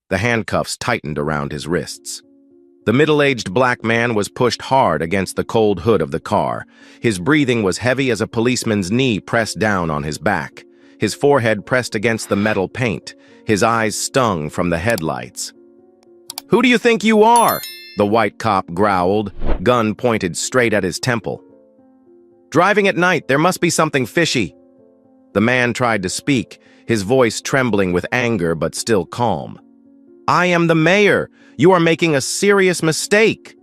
The handcuffs tightened around his wrists. The middle-aged black man was pushed hard against the cold hood of the car. His breathing was heavy as a policeman's knee pressed down on his back. His forehead pressed against the metal paint. His eyes stung from the headlights. "Who do you think you are?" the white cop growled, gun pointed straight at his temple. "Driving at night, there must be something fishy." The man tried to speak, his voice trembling with anger but still calm. "I am the mayor. You are making a serious mistake."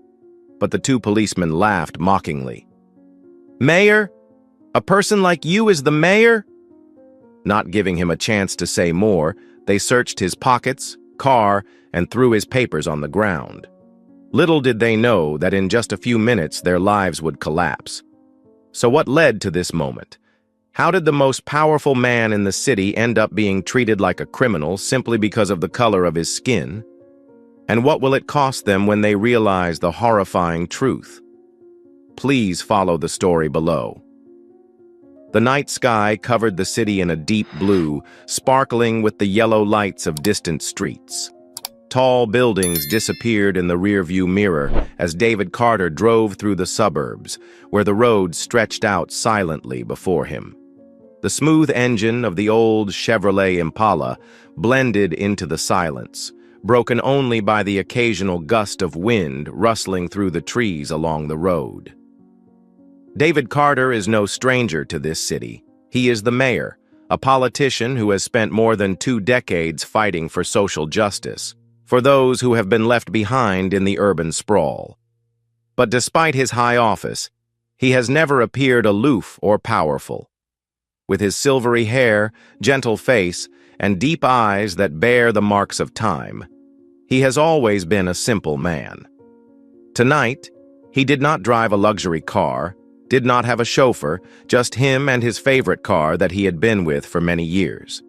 But the two policemen laughed mockingly. "Mayor? A person like you is the mayor?" Not giving him a chance to say more, they searched his pockets, car, and threw his papers on the ground. Little did they know that in just a few minutes their lives would collapse. So what led to this moment? How did the most powerful man in the city end up being treated like a criminal simply because of the color of his skin? And what will it cost them when they realize the horrifying truth? Please follow the story below. The night sky covered the city in a deep blue, sparkling with the yellow lights of distant streets. Tall buildings disappeared in the rearview mirror as David Carter drove through the suburbs, where the road stretched out silently before him. The smooth engine of the old Chevrolet Impala blended into the silence, broken only by the occasional gust of wind rustling through the trees along the road. David Carter is no stranger to this city. He is the mayor, a politician who has spent more than 2 decades fighting for social justice, for those who have been left behind in the urban sprawl. But despite his high office, he has never appeared aloof or powerful. With his silvery hair, gentle face, and deep eyes that bear the marks of time, he has always been a simple man. Tonight, he did not drive a luxury car, did not have a chauffeur, just him and his favorite car that he had been with for many years.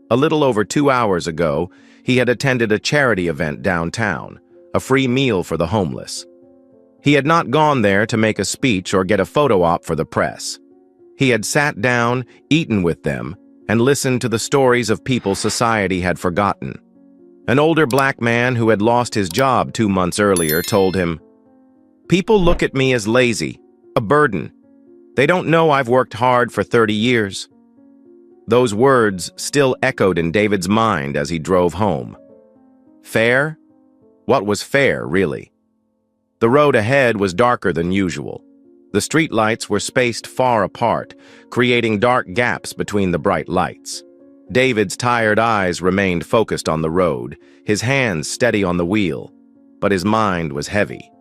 A little over 2 hours ago, he had attended a charity event downtown, a free meal for the homeless. He had not gone there to make a speech or get a photo op for the press. He had sat down, eaten with them, and listened to the stories of people society had forgotten. An older black man who had lost his job 2 months earlier told him, "People look at me as lazy, a burden. They don't know I've worked hard for 30 years. Those words still echoed in David's mind as he drove home. Fair? What was fair, really? The road ahead was darker than usual. The streetlights were spaced far apart, creating dark gaps between the bright lights. David's tired eyes remained focused on the road, his hands steady on the wheel, but his mind was heavy.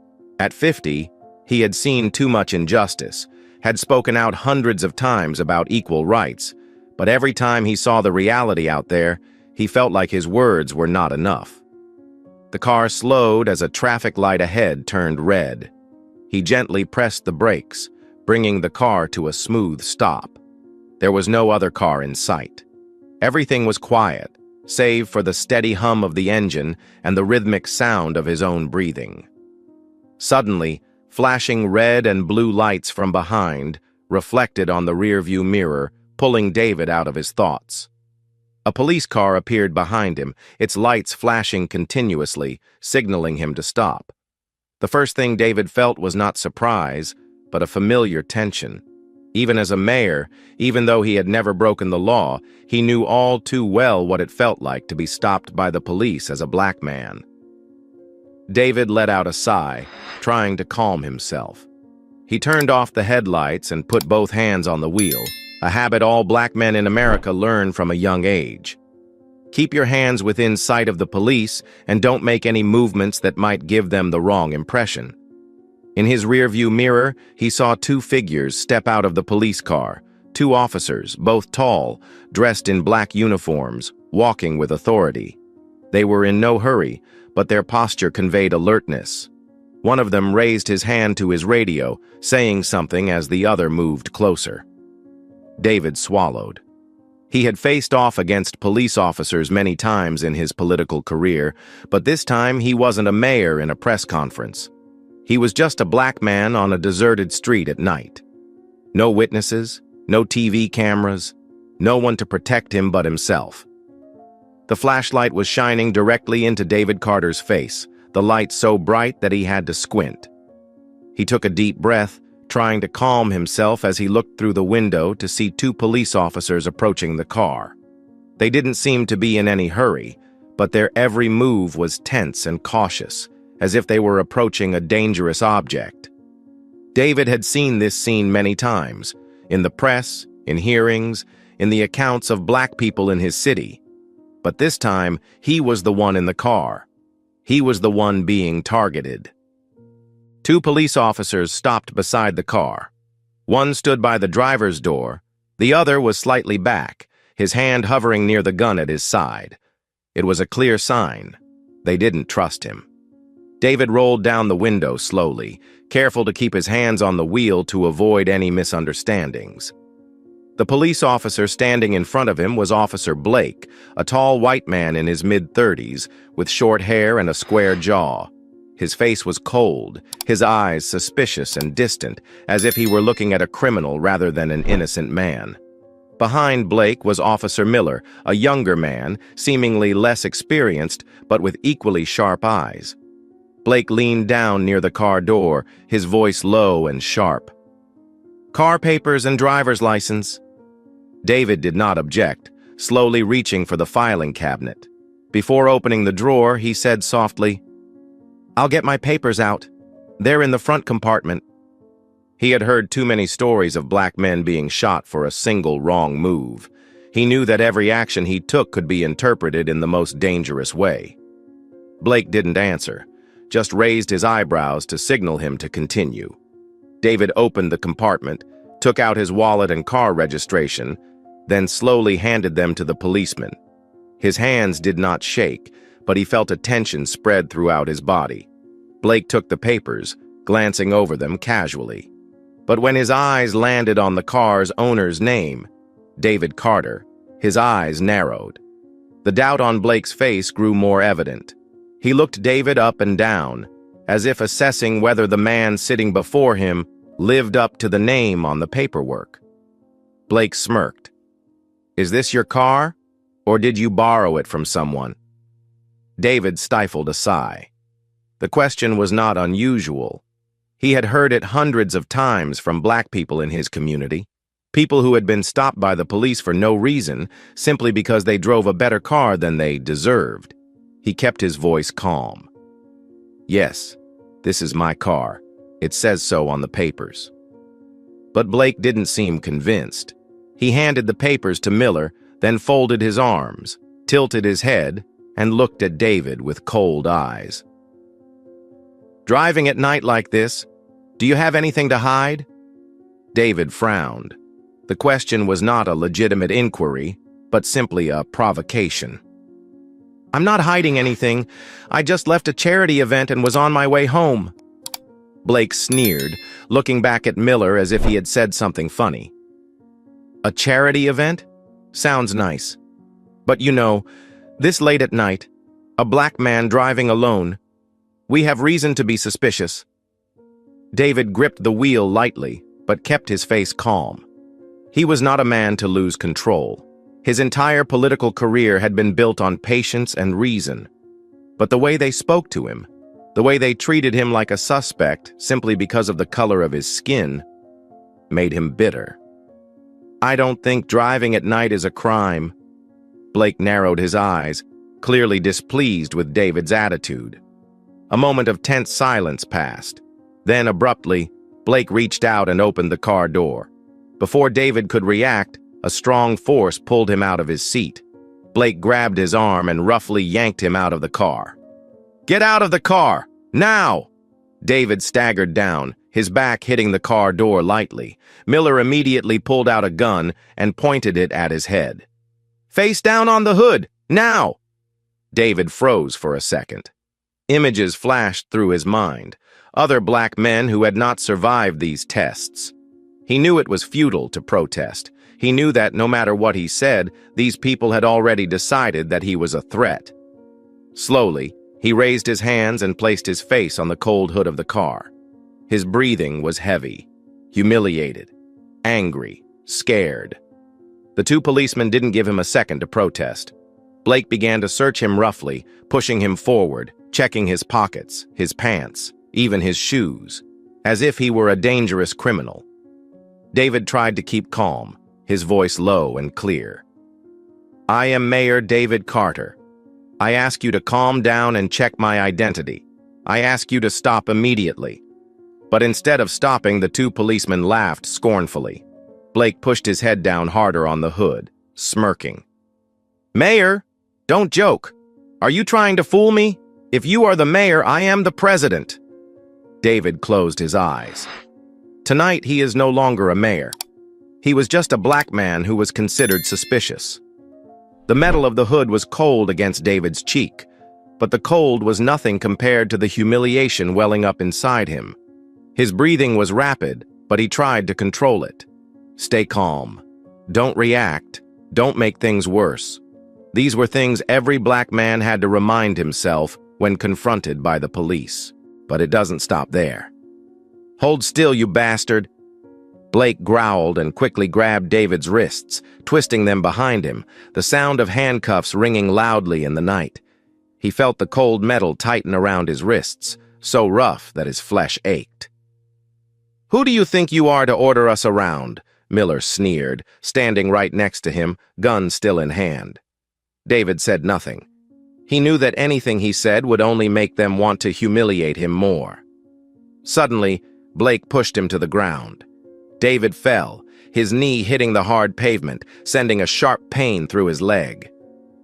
At 50, he had seen too much injustice, had spoken out hundreds of times about equal rights, but every time he saw the reality out there, he felt like his words were not enough. The car slowed as a traffic light ahead turned red. He gently pressed the brakes, bringing the car to a smooth stop. There was no other car in sight. Everything was quiet, save for the steady hum of the engine and the rhythmic sound of his own breathing. Suddenly, flashing red and blue lights from behind reflected on the rearview mirror, pulling David out of his thoughts. A police car appeared behind him, its lights flashing continuously, signaling him to stop. The first thing David felt was not surprise, but a familiar tension. Even as a mayor, even though he had never broken the law, he knew all too well what it felt like to be stopped by the police as a black man. David let out a sigh, trying to calm himself. He turned off the headlights and put both hands on the wheel, a habit all black men in America learn from a young age. Keep your hands within sight of the police and don't make any movements that might give them the wrong impression. In his rearview mirror, he saw 2 figures step out of the police car, 2 officers, both tall, dressed in black uniforms, walking with authority. They were in no hurry, but their posture conveyed alertness. One of them raised his hand to his radio, saying something as the other moved closer. David swallowed. He had faced off against police officers many times in his political career, but this time he wasn't a mayor in a press conference. He was just a black man on a deserted street at night. No witnesses, no TV cameras, no one to protect him but himself. The flashlight was shining directly into David Carter's face, the light so bright that he had to squint. He took a deep breath, trying to calm himself as he looked through the window to see two police officers approaching the car. They didn't seem to be in any hurry, but their every move was tense and cautious, as if they were approaching a dangerous object. David had seen this scene many times, in the press, in hearings, in the accounts of black people in his city. But this time, he was the one in the car. He was the one being targeted. Two police officers stopped beside the car. One stood by the driver's door. The other was slightly back, his hand hovering near the gun at his side. It was a clear sign. They didn't trust him. David rolled down the window slowly, careful to keep his hands on the wheel to avoid any misunderstandings. The police officer standing in front of him was Officer Blake, a tall white man in his mid-30s, with short hair and a square jaw. His face was cold, his eyes suspicious and distant, as if he were looking at a criminal rather than an innocent man. Behind Blake was Officer Miller, a younger man, seemingly less experienced, but with equally sharp eyes. Blake leaned down near the car door, his voice low and sharp. "Car papers and driver's license." David did not object, slowly reaching for the filing cabinet. Before opening the drawer, he said softly, "I'll get my papers out. They're in the front compartment." He had heard too many stories of black men being shot for a single wrong move. He knew that every action he took could be interpreted in the most dangerous way. Blake didn't answer, just raised his eyebrows to signal him to continue. David opened the compartment, took out his wallet and car registration, then slowly handed them to the policeman. His hands did not shake, but he felt a tension spread throughout his body. Blake took the papers, glancing over them casually. But when his eyes landed on the car's owner's name, David Carter, his eyes narrowed. The doubt on Blake's face grew more evident. He looked David up and down, as if assessing whether the man sitting before him lived up to the name on the paperwork. Blake smirked. "Is this your car, or did you borrow it from someone?" David stifled a sigh. The question was not unusual. He had heard it hundreds of times from black people in his community, people who had been stopped by the police for no reason, simply because they drove a better car than they deserved. He kept his voice calm. "Yes, this is my car. It says so on the papers." But Blake didn't seem convinced. He handed the papers to Miller, then folded his arms, tilted his head, and looked at David with cold eyes. "Driving at night like this, do you have anything to hide?" David frowned. The question was not a legitimate inquiry, but simply a provocation. "I'm not hiding anything. I just left a charity event and was on my way home." Blake sneered, looking back at Miller as if he had said something funny. "A charity event? Sounds nice. But you know, this late at night, a black man driving alone, we have reason to be suspicious." David gripped the wheel lightly, but kept his face calm. He was not a man to lose control. His entire political career had been built on patience and reason. But the way they spoke to him, the way they treated him like a suspect simply because of the color of his skin, made him bitter. "I don't think driving at night is a crime." Blake narrowed his eyes, clearly displeased with David's attitude. A moment of tense silence passed. Then, abruptly, Blake reached out and opened the car door. Before David could react, a strong force pulled him out of his seat. Blake grabbed his arm and roughly yanked him out of the car. "Get out of the car! Now!" David staggered down, his back hitting the car door lightly. Miller immediately pulled out a gun and pointed it at his head. "Face down on the hood! Now!" David froze for a second. Images flashed through his mind. Other black men who had not survived these tests. He knew it was futile to protest. He knew that no matter what he said, these people had already decided that he was a threat. Slowly, he raised his hands and placed his face on the cold hood of the car. His breathing was heavy, humiliated, angry, scared. The two policemen didn't give him a second to protest. Blake began to search him roughly, pushing him forward, checking his pockets, his pants, even his shoes, as if he were a dangerous criminal. David tried to keep calm, his voice low and clear. "I am Mayor David Carter. I ask you to calm down and check my identity. I ask you to stop immediately." But instead of stopping, the two policemen laughed scornfully. Blake pushed his head down harder on the hood, smirking. "Mayor, don't joke. Are you trying to fool me? If you are the mayor, I am the president." David closed his eyes. Tonight, he is no longer a mayor. He was just a black man who was considered suspicious. The metal of the hood was cold against David's cheek, but the cold was nothing compared to the humiliation welling up inside him. His breathing was rapid, but he tried to control it. Stay calm. Don't react. Don't make things worse. These were things every black man had to remind himself when confronted by the police. But it doesn't stop there. "Hold still, you bastard." Blake growled and quickly grabbed David's wrists, twisting them behind him, the sound of handcuffs ringing loudly in the night. He felt the cold metal tighten around his wrists, so rough that his flesh ached. "Who do you think you are to order us around?" Miller sneered, standing right next to him, gun still in hand. David said nothing. He knew that anything he said would only make them want to humiliate him more. Suddenly, Blake pushed him to the ground. David fell, his knee hitting the hard pavement, sending a sharp pain through his leg.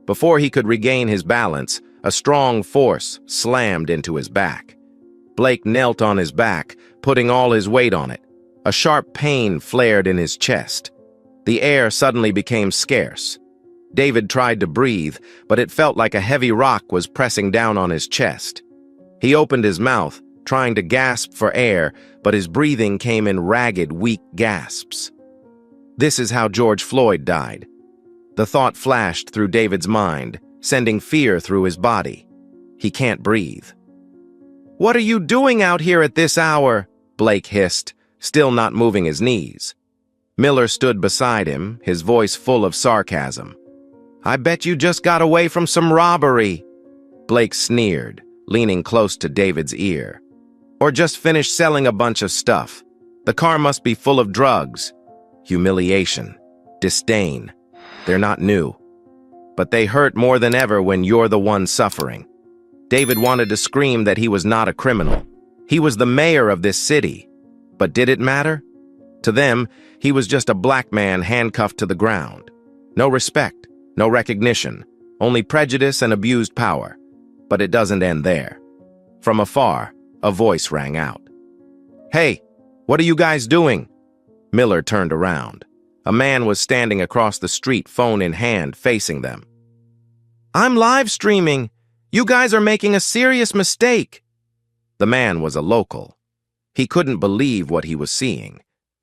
Before he could regain his balance, a strong force slammed into his back. Blake knelt on his back, putting all his weight on it. A sharp pain flared in his chest. The air suddenly became scarce. David tried to breathe, but it felt like a heavy rock was pressing down on his chest. He opened his mouth, trying to gasp for air, but his breathing came in ragged, weak gasps. This is how George Floyd died. The thought flashed through David's mind, sending fear through his body. He can't breathe. "What are you doing out here at this hour?" Blake hissed, still not moving his knees. Miller stood beside him, his voice full of sarcasm. "I bet you just got away from some robbery." Blake sneered, leaning close to David's ear. "Or just finished selling a bunch of stuff. The car must be full of drugs." Humiliation, disdain. They're not new. But they hurt more than ever when you're the one suffering. David wanted to scream that he was not a criminal. He was the mayor of this city. But did it matter? To them, he was just a black man handcuffed to the ground. No respect, no recognition, only prejudice and abused power. But it doesn't end there. From afar, a voice rang out. "Hey, what are you guys doing?" Miller turned around. A man was standing across the street, phone in hand, facing them. "I'm live streaming. You guys are making a serious mistake." The man was a local. He couldn't believe what he was seeing.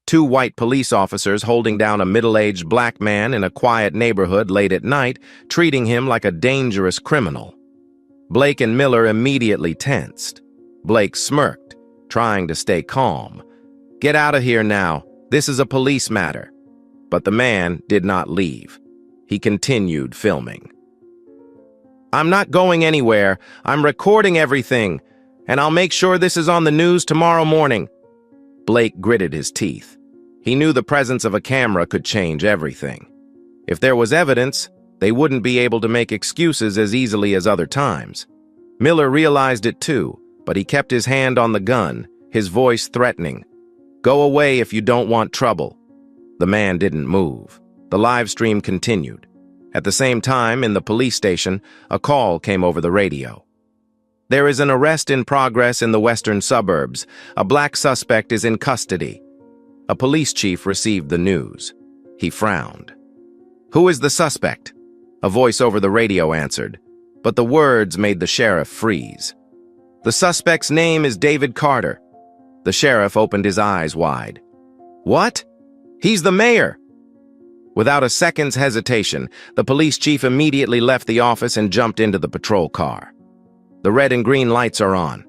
Two white police officers holding down a middle-aged black man in a quiet neighborhood late at night, treating him like a dangerous criminal. Blake and Miller immediately tensed. Blake smirked, trying to stay calm. "Get out of here now. This is a police matter." But the man did not leave. He continued filming. "I'm not going anywhere. I'm recording everything, and I'll make sure this is on the news tomorrow morning." Blake gritted his teeth. He knew the presence of a camera could change everything. If there was evidence, they wouldn't be able to make excuses as easily as other times. Miller realized it too, but he kept his hand on the gun, his voice threatening. "Go away if you don't want trouble." The man didn't move. The live stream continued. At the same time, in the police station, a call came over the radio. "There is an arrest in progress in the western suburbs. A black suspect is in custody." A police chief received the news. He frowned. "Who is the suspect?" A voice over the radio answered, but the words made the sheriff freeze. "The suspect's name is David Carter." The sheriff opened his eyes wide. "What? He's the mayor!" Without a second's hesitation, the police chief immediately left the office and jumped into the patrol car. The red and green lights are on.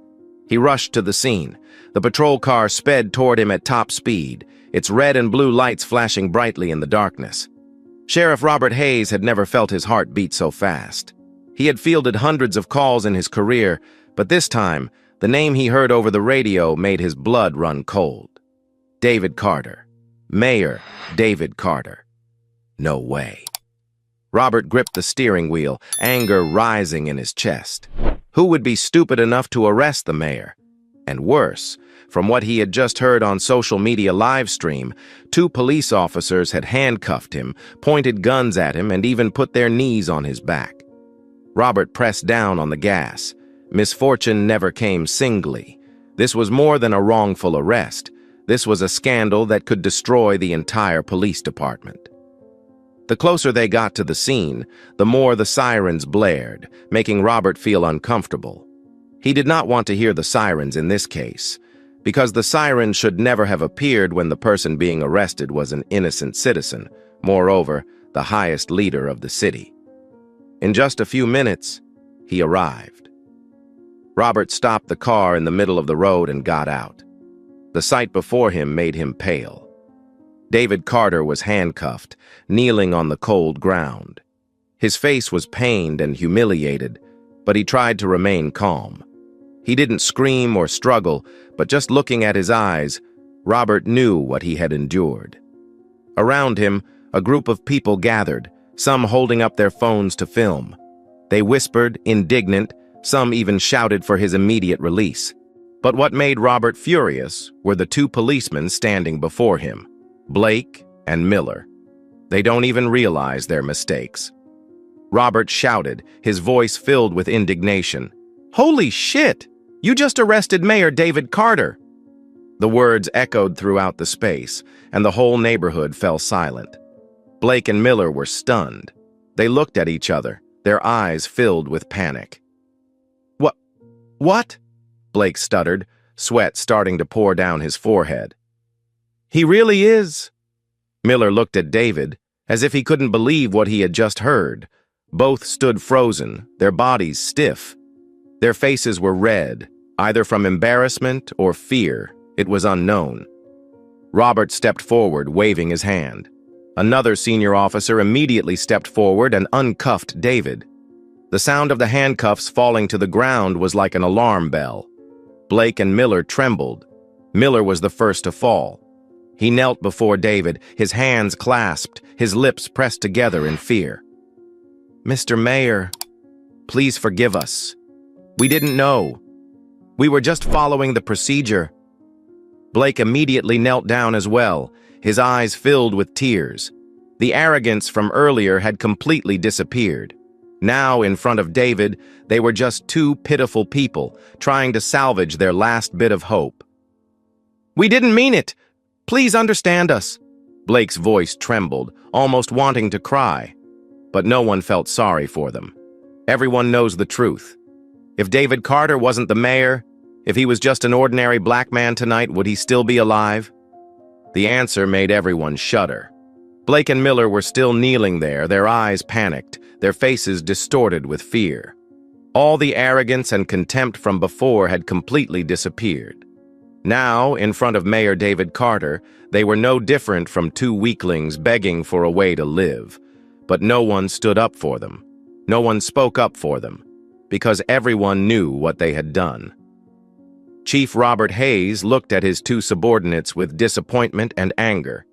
He rushed to the scene. The patrol car sped toward him at top speed, its red and blue lights flashing brightly in the darkness. Sheriff Robert Hayes had never felt his heart beat so fast. He had fielded hundreds of calls in his career, but this time, the name he heard over the radio made his blood run cold. David Carter. Mayor David Carter. No way. Robert gripped the steering wheel, anger rising in his chest. Who would be stupid enough to arrest the mayor? And worse, from what he had just heard on social media live stream, 2 police officers had handcuffed him, pointed guns at him, and even put their knees on his back. Robert pressed down on the gas. Misfortune never came singly. This was more than a wrongful arrest. This was a scandal that could destroy the entire police department. The closer they got to the scene, the more the sirens blared, making Robert feel uncomfortable. He did not want to hear the sirens in this case, because the sirens should never have appeared when the person being arrested was an innocent citizen, moreover, the highest leader of the city. In just a few minutes, he arrived. Robert stopped the car in the middle of the road and got out. The sight before him made him pale. David Carter was handcuffed, kneeling on the cold ground. His face was pained and humiliated, but he tried to remain calm. He didn't scream or struggle, but just looking at his eyes, Robert knew what he had endured. Around him, a group of people gathered, some holding up their phones to film. They whispered, indignant, some even shouted for his immediate release. But what made Robert furious were the 2 policemen standing before him, Blake and Miller. They don't even realize their mistakes. Robert shouted, his voice filled with indignation. "Holy shit! You just arrested Mayor David Carter!" The words echoed throughout the space, and the whole neighborhood fell silent. Blake and Miller were stunned. They looked at each other, their eyes filled with panic. What? Blake stuttered, sweat starting to pour down his forehead. "He really is." Miller looked at David, as if he couldn't believe what he had just heard. Both stood frozen, their bodies stiff. Their faces were red, either from embarrassment or fear. It was unknown. Robert stepped forward, waving his hand. Another senior officer immediately stepped forward and uncuffed David. The sound of the handcuffs falling to the ground was like an alarm bell. Blake and Miller trembled. Miller was the first to fall. He knelt before David, his hands clasped, his lips pressed together in fear. "Mr. Mayor, please forgive us. We didn't know. We were just following the procedure." Blake immediately knelt down as well, his eyes filled with tears. The arrogance from earlier had completely disappeared. Now, in front of David, they were just 2 pitiful people trying to salvage their last bit of hope. "We didn't mean it. Please understand us." Blake's voice trembled, almost wanting to cry. But no one felt sorry for them. Everyone knows the truth. If David Carter wasn't the mayor, if he was just an ordinary black man tonight, would he still be alive? The answer made everyone shudder. Blake and Miller were still kneeling there, their eyes panicked, their faces distorted with fear. All the arrogance and contempt from before had completely disappeared. Now, in front of Mayor David Carter, they were no different from 2 weaklings begging for a way to live. But no one stood up for them. No one spoke up for them, because everyone knew what they had done. Chief Robert Hayes looked at his 2 subordinates with disappointment and anger.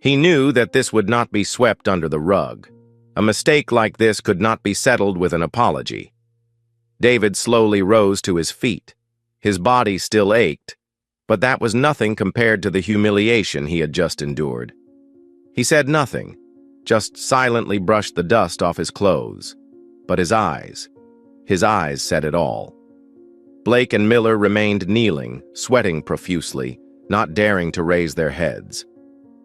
He knew that this would not be swept under the rug. A mistake like this could not be settled with an apology. David slowly rose to his feet. His body still ached, but that was nothing compared to the humiliation he had just endured. He said nothing, just silently brushed the dust off his clothes. But his eyes said it all. Blake and Miller remained kneeling, sweating profusely, not daring to raise their heads.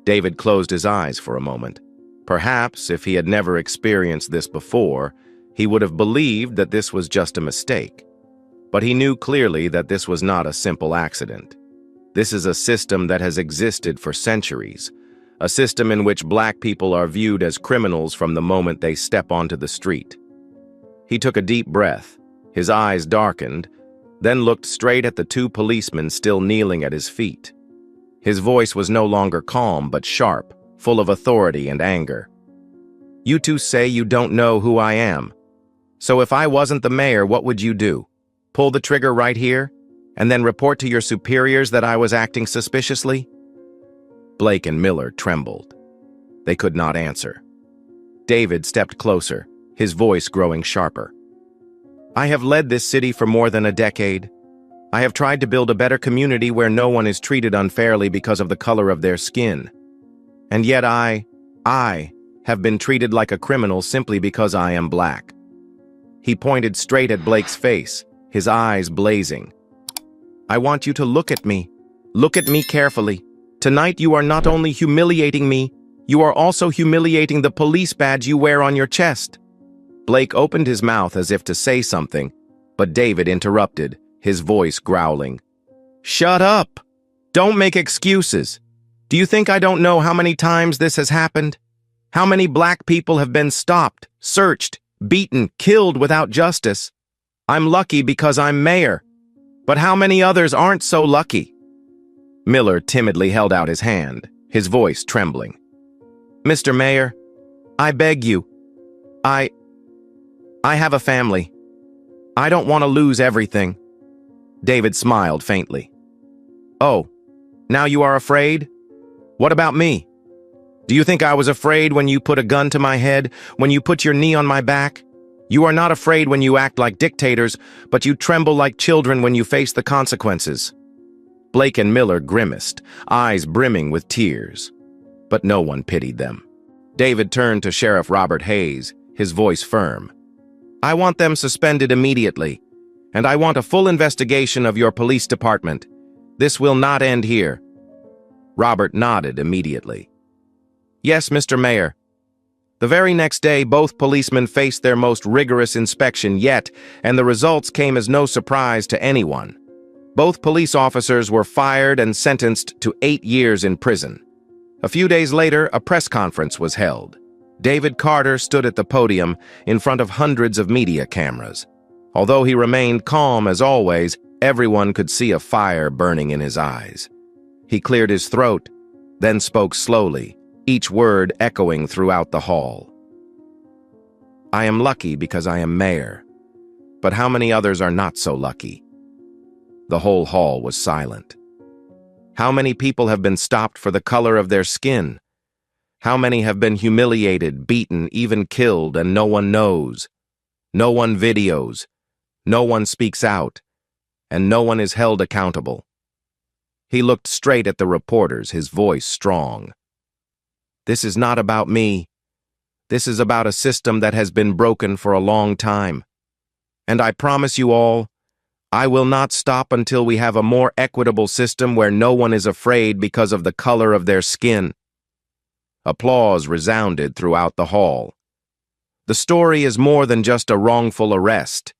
David closed his eyes for a moment. Perhaps, if he had never experienced this before, he would have believed that this was just a mistake. But he knew clearly that this was not a simple accident. This is a system that has existed for centuries, a system in which black people are viewed as criminals from the moment they step onto the street. He took a deep breath, his eyes darkened, then looked straight at the 2 policemen still kneeling at his feet. His voice was no longer calm but sharp, full of authority and anger. You two say you don't know who I am. So if I wasn't the mayor, what would you do? Pull the trigger right here, and then report to your superiors that I was acting suspiciously? Blake and Miller trembled. They could not answer. David stepped closer, his voice growing sharper. I have led this city for more than a decade. I have tried to build a better community where no one is treated unfairly because of the color of their skin. And yet I have been treated like a criminal simply because I am black. He pointed straight at Blake's face, his eyes blazing. I want you to look at me. Look at me carefully. Tonight you are not only humiliating me, you are also humiliating the police badge you wear on your chest. Blake opened his mouth as if to say something, but David interrupted, his voice growling. Shut up! Don't make excuses. Do you think I don't know how many times this has happened? How many black people have been stopped, searched, beaten, killed without justice? I'm lucky because I'm mayor. But how many others aren't so lucky? Miller timidly held out his hand, his voice trembling. Mr. Mayor, I beg you. I have a family. I don't want to lose everything. David smiled faintly. Oh, now you are afraid? What about me? Do you think I was afraid when you put a gun to my head, when you put your knee on my back? You are not afraid when you act like dictators, but you tremble like children when you face the consequences. Blake and Miller grimaced, eyes brimming with tears. But no one pitied them. David turned to Sheriff Robert Hayes, his voice firm. I want them suspended immediately, and I want a full investigation of your police department. This will not end here. Robert nodded immediately. Yes, Mr. Mayor. The very next day, both policemen faced their most rigorous inspection yet, and the results came as no surprise to anyone. Both police officers were fired and sentenced to 8 years in prison. A few days later, a press conference was held. David Carter stood at the podium in front of hundreds of media cameras. Although he remained calm as always, everyone could see a fire burning in his eyes. He cleared his throat, then spoke slowly, each word echoing throughout the hall. I am lucky because I am mayor, but how many others are not so lucky? The whole hall was silent. How many people have been stopped for the color of their skin? How many have been humiliated, beaten, even killed, and no one knows? No one videos, no one speaks out, and no one is held accountable. He looked straight at the reporters, his voice strong. This is not about me. This is about a system that has been broken for a long time. And I promise you all, I will not stop until we have a more equitable system where no one is afraid because of the color of their skin. Applause resounded throughout the hall. The story is more than just a wrongful arrest.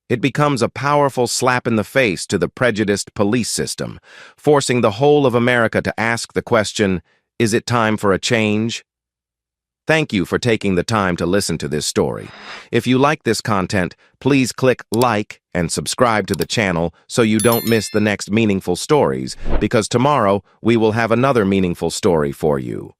It becomes a powerful slap in the face to the prejudiced police system, forcing the whole of America to ask the question, is it time for a change? Thank you for taking the time to listen to this story. If you like this content, please click like and subscribe to the channel so you don't miss the next meaningful stories, because tomorrow we will have another meaningful story for you.